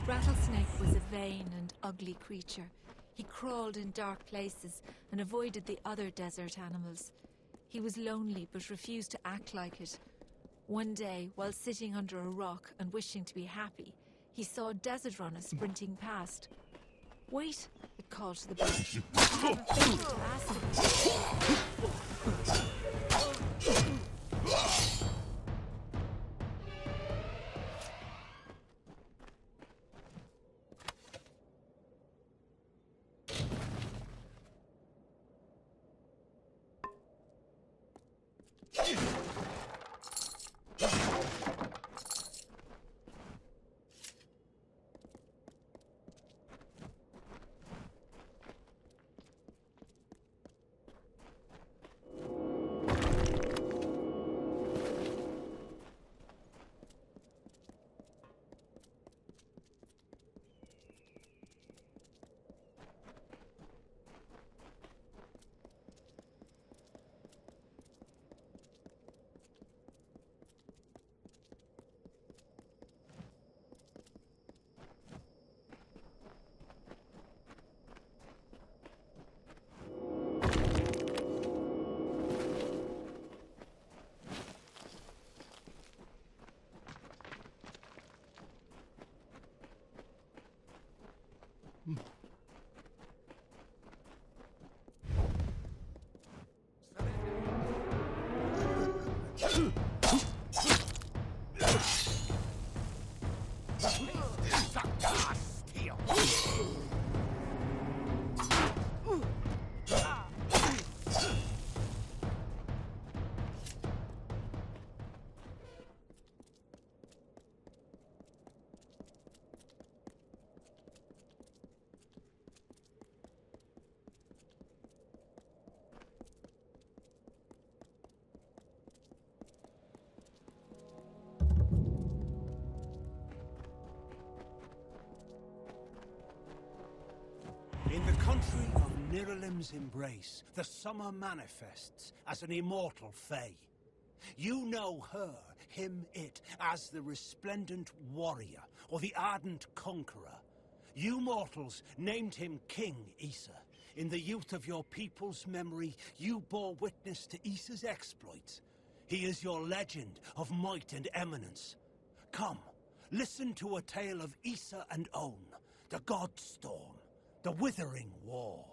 Rattlesnake was a vain and ugly creature. He crawled in dark places and avoided the other desert animals. He was lonely but refused to act like it. One day, while sitting under a rock and wishing to be happy, he saw a desert runner sprinting past. "Wait," it called to the bird. "I have a favor to ask of you." In the country of Niralim's embrace, the summer manifests as an immortal fae. You know her, him, it, as the resplendent warrior, or the ardent conqueror. You mortals named him King Issa. In the youth of your people's memory, you bore witness to Issa's exploits. He is your legend of might and eminence. Come, listen to a tale of Issa and On, the God Storm. The Withering War.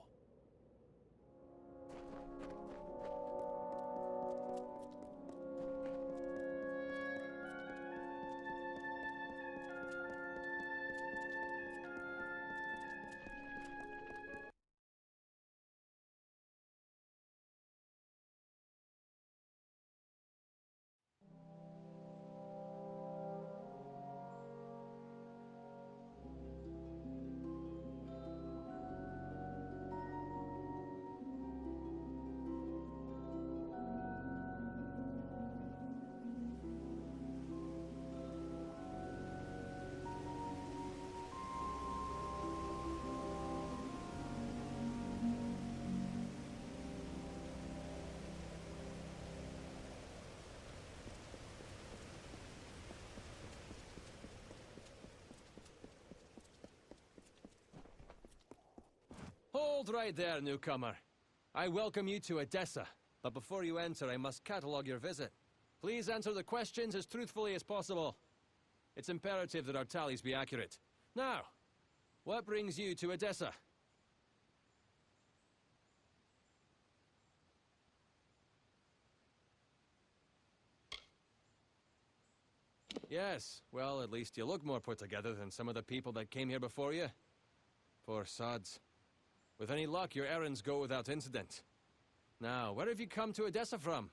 Hold right there, newcomer. I welcome you to Edessa, but before you enter, I must catalogue your visit. Please answer the questions as truthfully as possible. It's imperative that our tallies be accurate. Now, what brings you to Edessa? Yes, well, at least you look more put together than some of the people that came here before you. Poor sods. With any luck, your errands go without incident. Now, where have you come to Edessa from?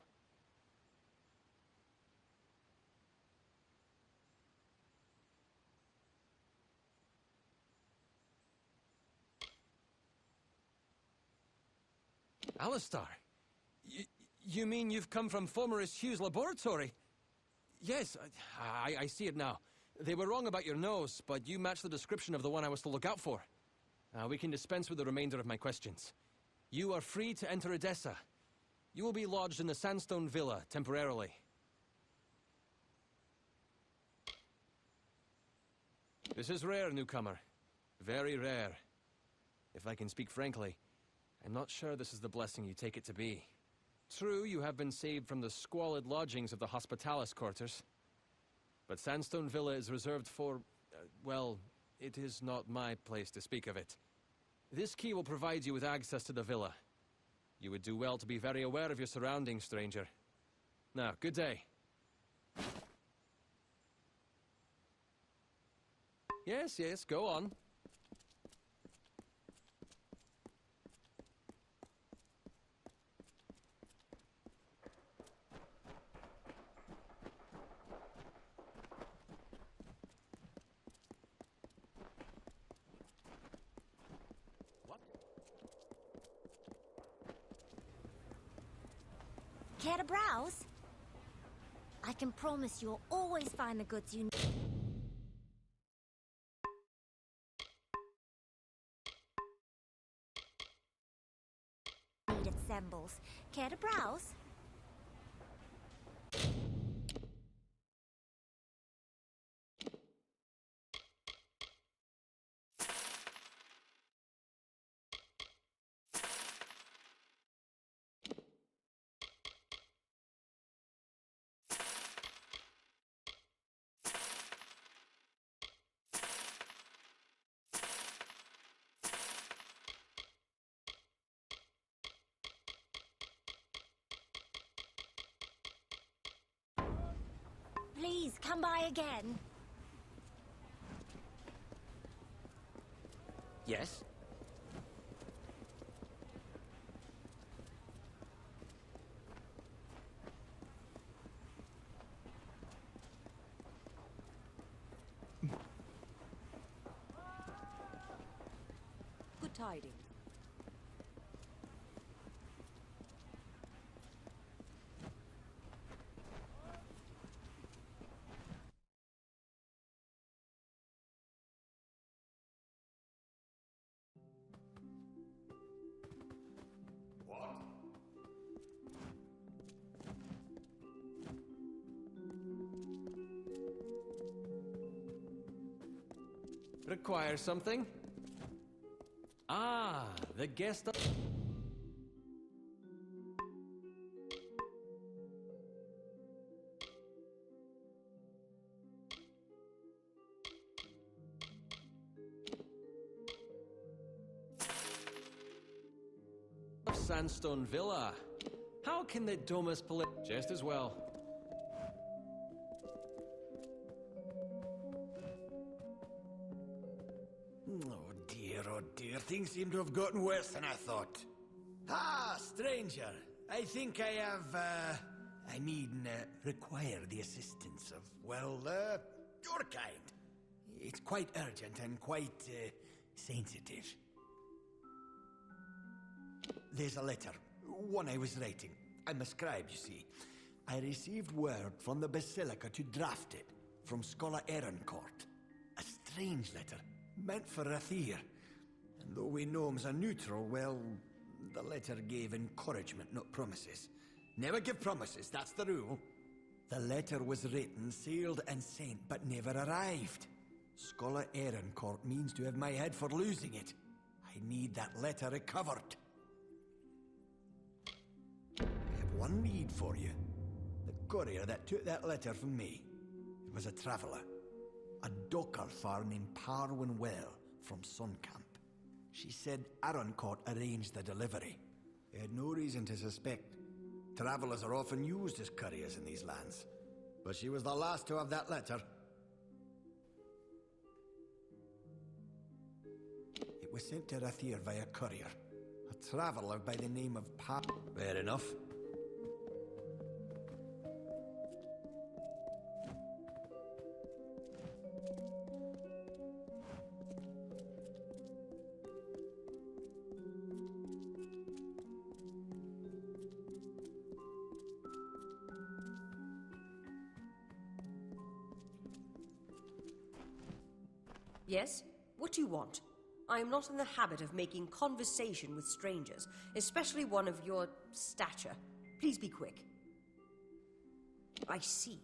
Alistar? You mean you've come from Fomerus Hugh's laboratory? Yes, I see it now. They were wrong about your nose, but you match the description of the one I was to look out for. We can dispense with the remainder of my questions. You are free to enter Edessa. You will be lodged in the Sandstone Villa, temporarily. This is rare, newcomer. Very rare. If I can speak frankly, I'm not sure this is the blessing you take it to be. True, you have been saved from the squalid lodgings of the Hospitalis quarters. But Sandstone Villa is reserved for, well, it is not my place to speak of it. This key will provide you with access to the villa. You would do well to be very aware of your surroundings, stranger. Now, good day. Yes, yes, go on. Care to browse? I can promise you'll always find the goods you need. Need assembles. Care to browse? Please, come by again. Yes? Good tidings. Require something? Ah, the guest of... Sandstone Villa. How can the Domus just as well? Oh dear, things seem to have gotten worse than I thought. Ah, stranger, I think I have, require the assistance of, your kind. It's quite urgent and quite, sensitive. There's a letter, one I was writing. I'm a scribe, you see. I received word from the Basilica to draft it, from Scholar Ehrencourt. A strange letter, meant for Rathir. And though we gnomes are neutral, well, the letter gave encouragement, not promises. Never give promises, that's the rule. The letter was written, sealed and sent, but never arrived. Scholar Ehrencourt means to have my head for losing it. I need that letter recovered. I have one need for you. The courier that took that letter from me. It was a traveller. A Dockerfar named Parwin Well from Suncamp. She said Ehrencourt arranged the delivery. They had no reason to suspect. Travellers are often used as couriers in these lands. But she was the last to have that letter. It was sent to Rathir via courier. A traveller by the name of Fair enough. Yes? What do you want? I am not in the habit of making conversation with strangers, especially one of your stature. Please be quick. I see.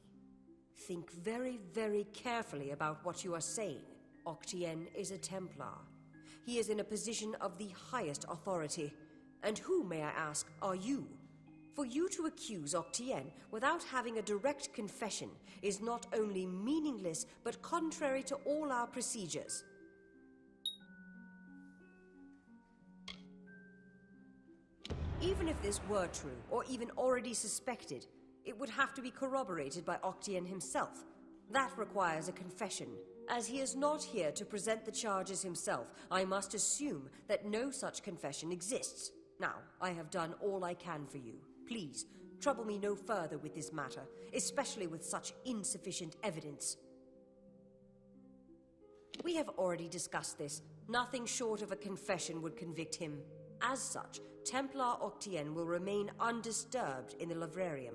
Think very, very carefully about what you are saying. Octien is a Templar. He is in a position of the highest authority. And who, may I ask, are you? For you to accuse Octien without having a direct confession is not only meaningless, but contrary to all our procedures. Even if this were true, or even already suspected, it would have to be corroborated by Octien himself. That requires a confession. As he is not here to present the charges himself, I must assume that no such confession exists. Now, I have done all I can for you. Please, trouble me no further with this matter, especially with such insufficient evidence. We have already discussed this. Nothing short of a confession would convict him. As such, Templar Octien will remain undisturbed in the Livrarium.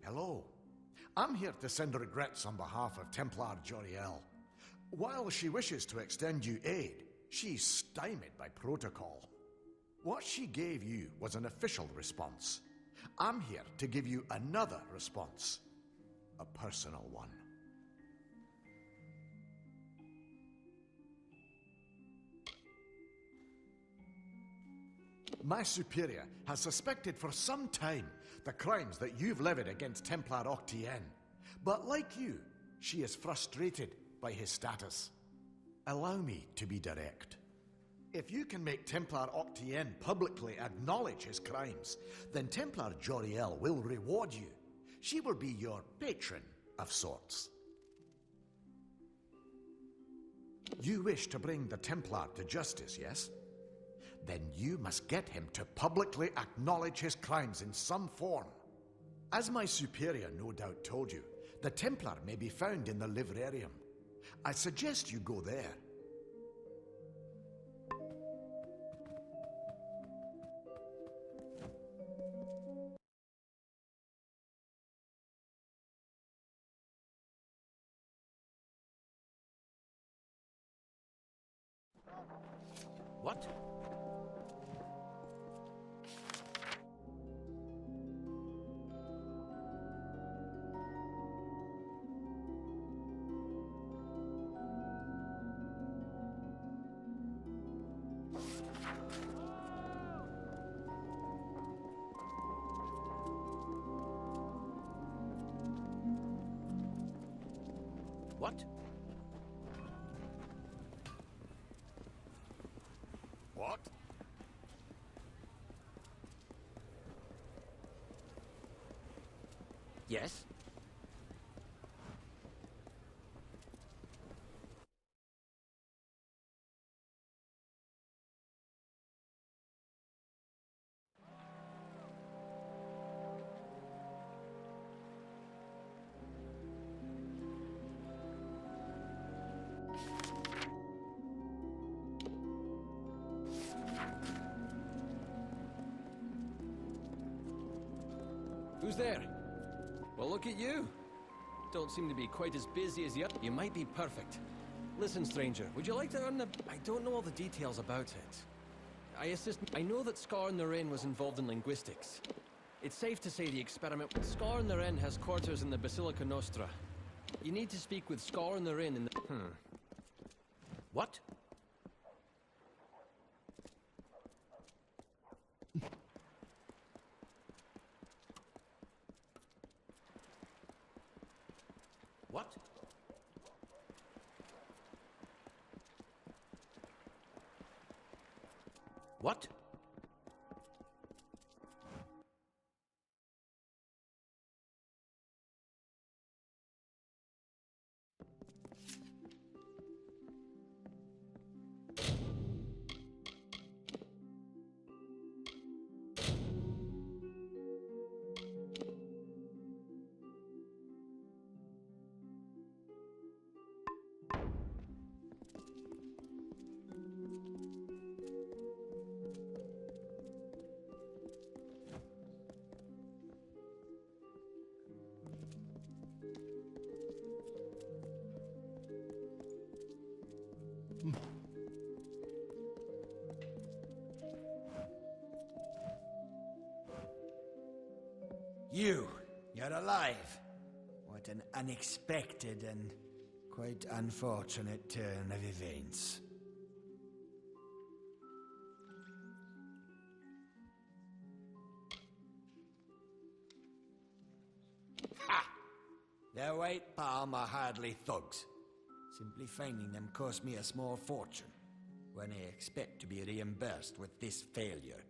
Hello. I'm here to send regrets on behalf of Templar Joriel. While she wishes to extend you aid, she's stymied by protocol. What she gave you was an official response. I'm here to give you another response. A personal one. My superior has suspected for some time the crimes that you've levied against Templar Octien. But like you, she is frustrated by his status. Allow me to be direct. If you can make Templar Octien publicly acknowledge his crimes, then Templar Joriel will reward you. She will be your patron of sorts. You wish to bring the Templar to justice, yes? Then you must get him to publicly acknowledge his crimes in some form. As my superior no doubt told you, the Templar may be found in the Livrarium. I suggest you go there. What? What? What? Yes? Who's there? Well, look at you. Don't seem to be quite as busy as you. You might be perfect. Listen, stranger, would you like to earn the... I don't know all the details about it. I know that Scar and the Rain was involved in linguistics. It's safe to say the experiment... Scar and the Rain has quarters in the Basilica Nostra. You need to speak with Scar and the Rain in the... What? What? What? You're alive. What an unexpected and quite unfortunate turn of events. Ha! The White Palm are hardly thugs. Simply finding them cost me a small fortune, when I expect to be reimbursed with this failure.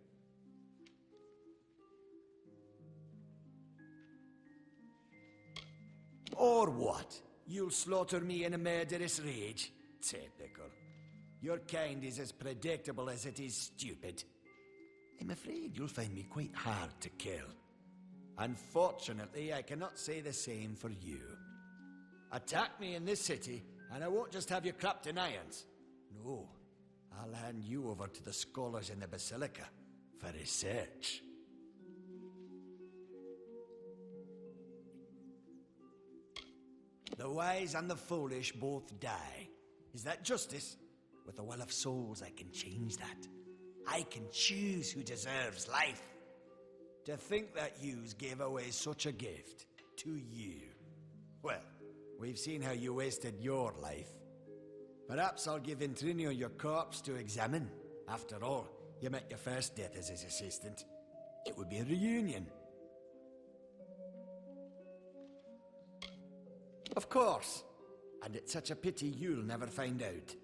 Or what? You'll slaughter me in a murderous rage? Typical. Your kind is as predictable as it is stupid. I'm afraid you'll find me quite hard to kill. Unfortunately, I cannot say the same for you. Attack me in this city, and I won't just have you clapped in irons. No, I'll hand you over to the scholars in the Basilica for research. The wise and the foolish both die. Is that justice? With the well of souls, I can change that. I can choose who deserves life. To think that yous gave away such a gift to you. Well, we've seen how you wasted your life. Perhaps I'll give Intrinio your corpse to examine. After all, you met your first death as his assistant. It would be a reunion. Of course. And it's such a pity you'll never find out.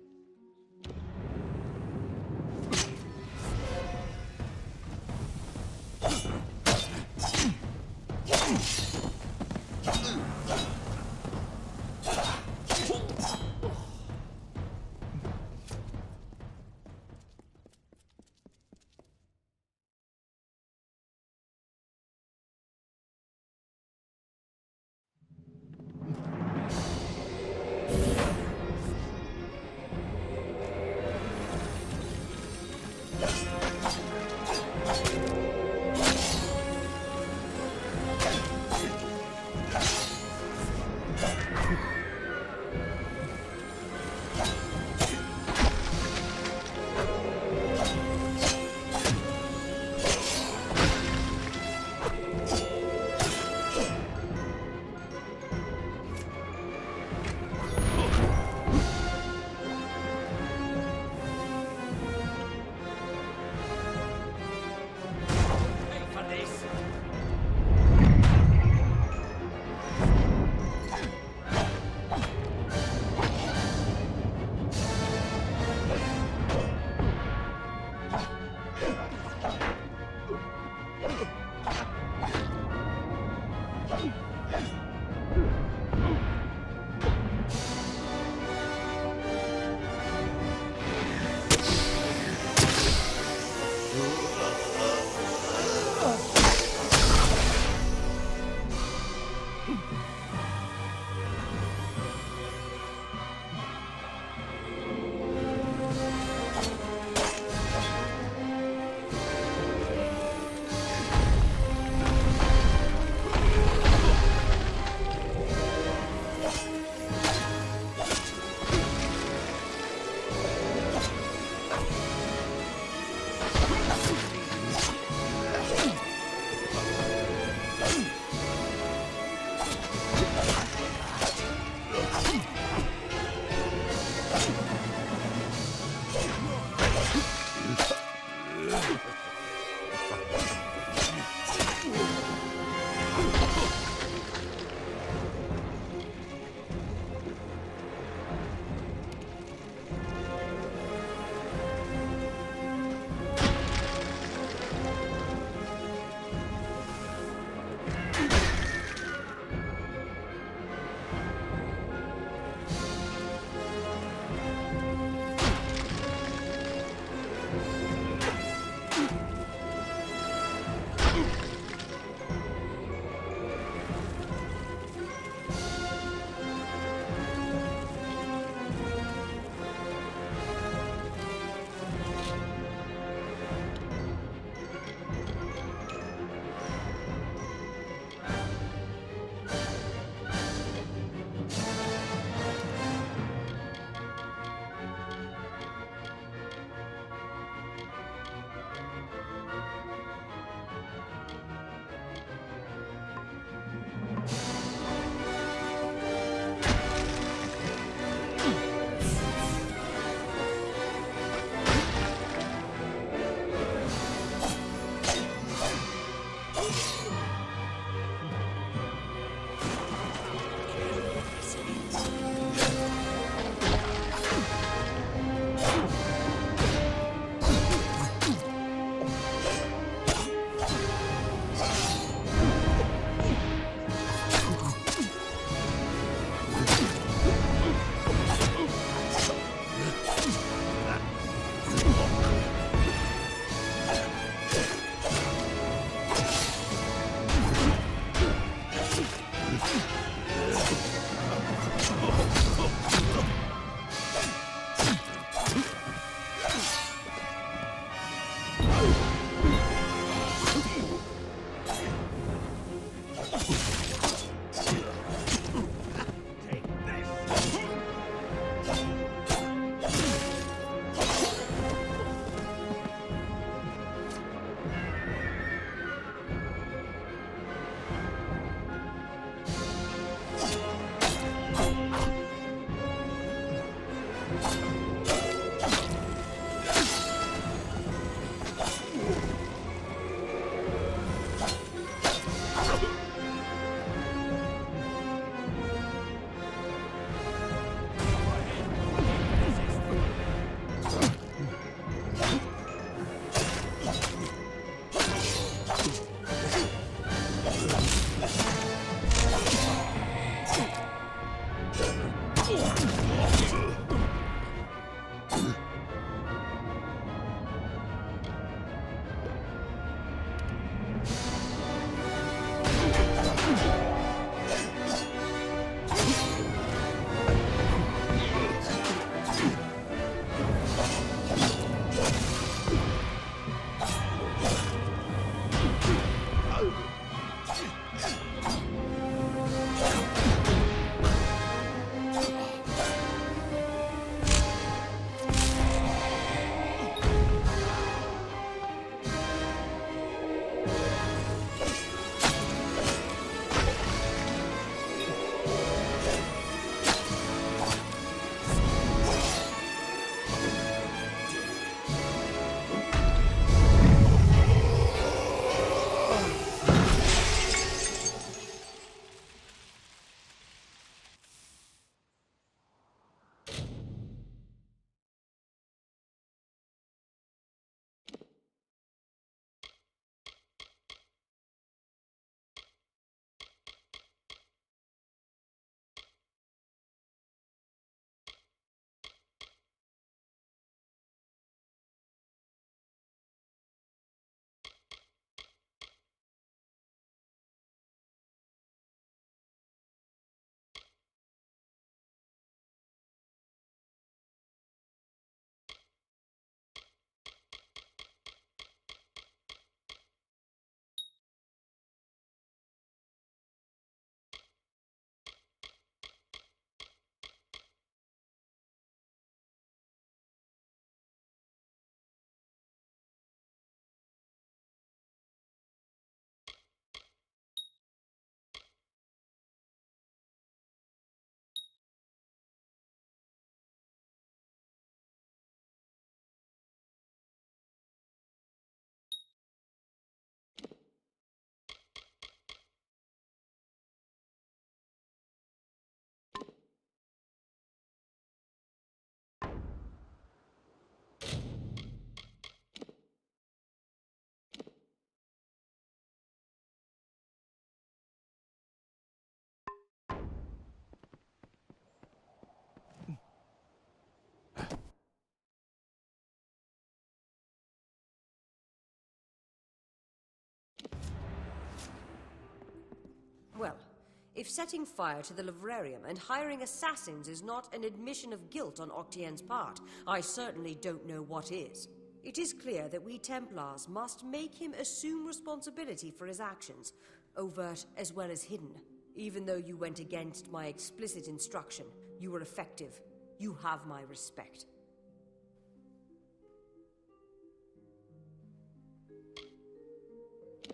If setting fire to the livrarium and hiring assassins is not an admission of guilt on Octien's part, I certainly don't know what is. It is clear that we Templars must make him assume responsibility for his actions, overt as well as hidden. Even though you went against my explicit instruction, you were effective. You have my respect.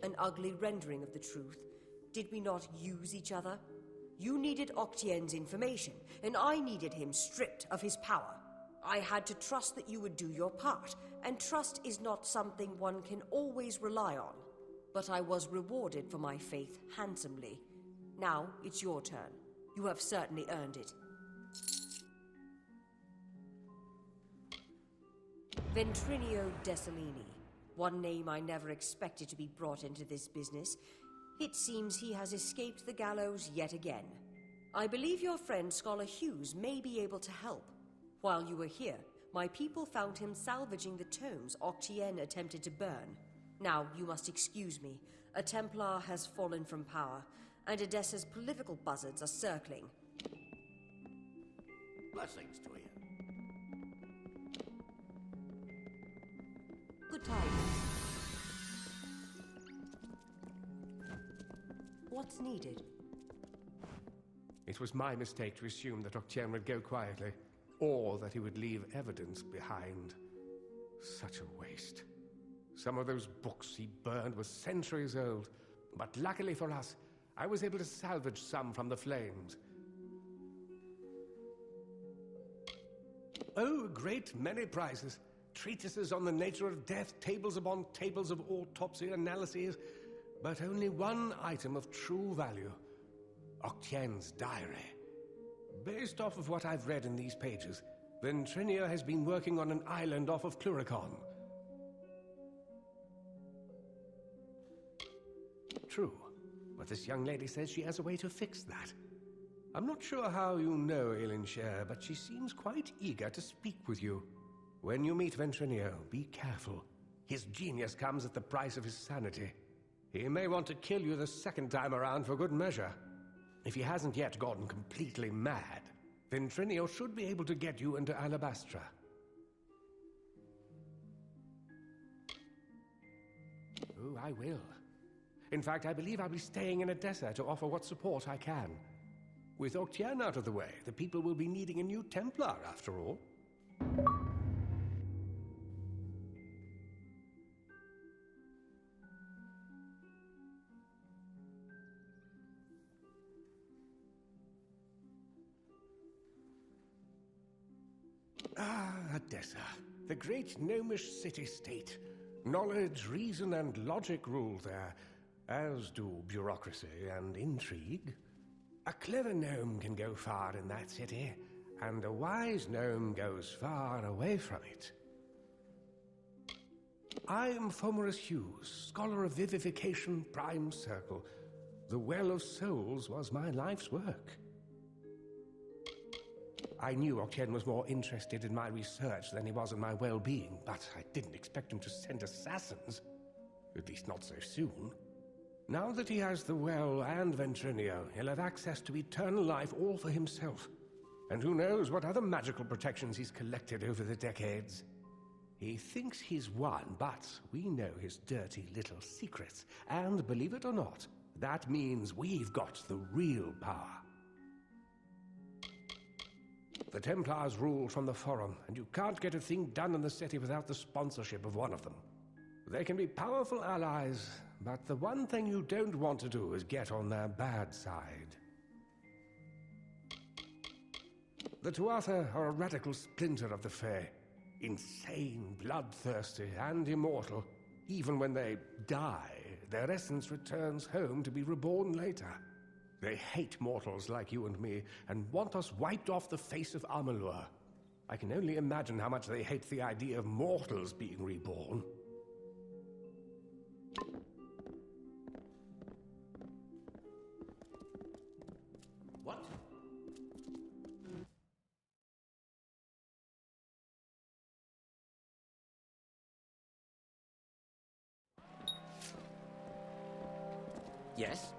An ugly rendering of the truth. Did we not use each other? You needed Octien's information, and I needed him stripped of his power. I had to trust that you would do your part, and trust is not something one can always rely on. But I was rewarded for my faith handsomely. Now it's your turn. You have certainly earned it. Ventrinio Desalini. One name I never expected to be brought into this business. It seems he has escaped the gallows yet again. I believe your friend Scholar Hughes may be able to help. While you were here, my people found him salvaging the tomes Octien attempted to burn. Now, you must excuse me. A Templar has fallen from power, and Edessa's political buzzards are circling. Blessings to you. Good tidings. What's needed? It was my mistake to assume that Octien would go quietly, or that he would leave evidence behind. Such a waste. Some of those books he burned were centuries old, but luckily for us, I was able to salvage some from the flames. Oh, a great many prizes. Treatises on the nature of death, tables upon tables of autopsy analyses, but only one item of true value. Octien's diary. Based off of what I've read in these pages, Ventrinio has been working on an island off of Cluricon. True, but this young lady says she has a way to fix that. I'm not sure how you know Elinshire, but she seems quite eager to speak with you. When you meet Ventrinio, be careful. His genius comes at the price of his sanity. He may want to kill you the second time around for good measure. If he hasn't yet gone completely mad, Ventrinio should be able to get you into Alabastra. Oh, I will. In fact, I believe I'll be staying in Edessa to offer what support I can. With Octien out of the way, the people will be needing a new Templar, after all. Ah, Edessa, the great gnomish city-state. Knowledge, reason, and logic rule there, as do bureaucracy and intrigue. A clever gnome can go far in that city, and a wise gnome goes far away from it. I am Fomerus Hughes, scholar of vivification, prime circle. The Well of Souls was my life's work. I knew Octien was more interested in my research than he was in my well-being, but I didn't expect him to send assassins. At least not so soon. Now that he has the Well and Ventrinio, he'll have access to eternal life all for himself. And who knows what other magical protections he's collected over the decades. He thinks he's won, but we know his dirty little secrets. And believe it or not, that means we've got the real power. The Templars rule from the Forum, and you can't get a thing done in the city without the sponsorship of one of them. They can be powerful allies, but the one thing you don't want to do is get on their bad side. The Tuatha are a radical splinter of the Fae. Insane, bloodthirsty, and immortal. Even when they die, their essence returns home to be reborn later. They hate mortals like you and me, and want us wiped off the face of Amalur. I can only imagine how much they hate the idea of mortals being reborn. What? Yes?